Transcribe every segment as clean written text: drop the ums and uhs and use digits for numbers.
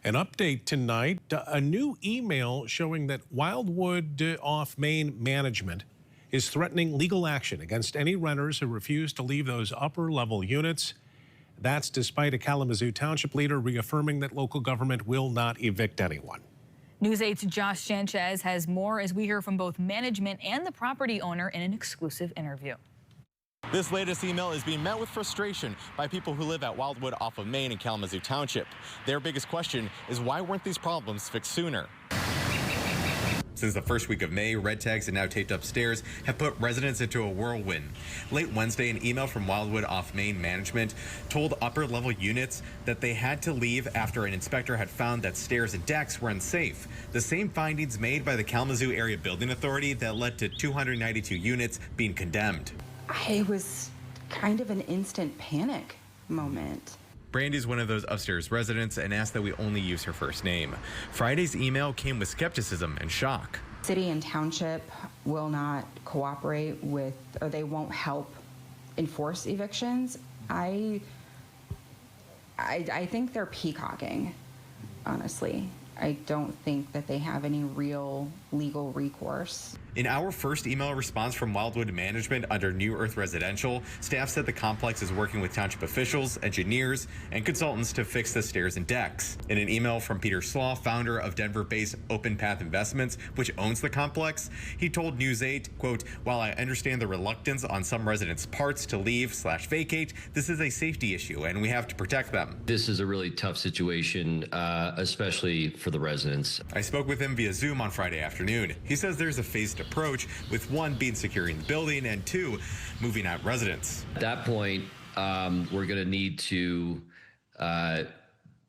An update tonight, a new email showing that Wildwood off Main management is threatening legal action against any renters who refuse to leave those upper level units. That's despite a Kalamazoo Township leader reaffirming that local government will not evict anyone. News 8's Josh Sanchez has more as we hear from both management and the property owner in an exclusive interview. This latest email is being met with frustration by people who live at Wildwood off of Main in Kalamazoo Township. Their biggest question is why weren't these problems fixed sooner? Since the first week of May, red tags and now taped up stairs have put residents into a whirlwind. Late Wednesday, an email from Wildwood off Main management told upper level units that they had to leave after an inspector had found that stairs and decks were unsafe. The same findings made by the Kalamazoo Area Building Authority that led to 292 units being condemned. It was kind of an instant panic moment. Brandy's one of those upstairs residents and asked that we only use her first name. Friday's email came with skepticism and shock. City and township will not cooperate with, or they won't help enforce evictions. I think they're peacocking, honestly. I don't think that they have any real legal recourse. In our first email response from Wildwood management under New Earth Residential, staff said the complex is working with township officials, engineers, and consultants to fix the stairs and decks. In an email from Peter Slaw, founder of Denver-based Open Path Investments, which owns the complex, he told News 8, quote, "While I understand the reluctance on some residents' parts to leave/vacate, this is a safety issue and we have to protect them." This is a really tough situation, especially for the residents. I spoke with him via Zoom on Friday afternoon. He says there's a phased approach, with one being securing the building and two moving out residents. At that point, we're going to need to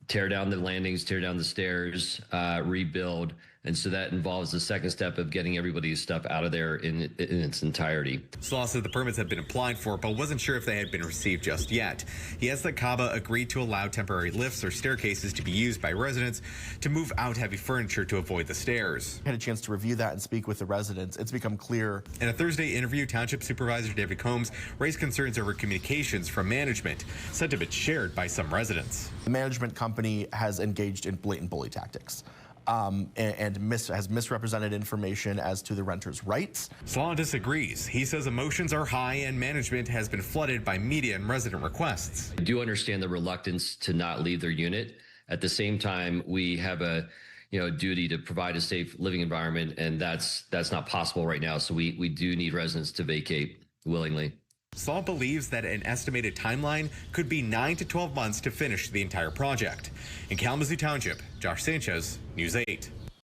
tear down the landings, tear down the stairs, rebuild. And so that involves the second step of getting everybody's stuff out of there in its entirety. Slaw said the permits had been applied for, but wasn't sure if they had been received just yet. He asked that CABA agreed to allow temporary lifts or staircases to be used by residents to move out heavy furniture to avoid the stairs. I had a chance to review that and speak with the residents. It's become clear. In a Thursday interview, Township Supervisor David Combs raised concerns over communications from management, sentiment shared by some residents. The management company has engaged in blatant bully tactics. Has misrepresented information as to the renters' rights. Slaw disagrees. He says emotions are high and management has been flooded by media and resident requests. I do understand the reluctance to not leave their unit. At the same time, we have a duty to provide a safe living environment, and that's not possible right now. So we do need residents to vacate willingly. Slaw believes that an estimated timeline could be 9 to 12 months to finish the entire project. In Kalamazoo Township, Josh Sanchez, News 8.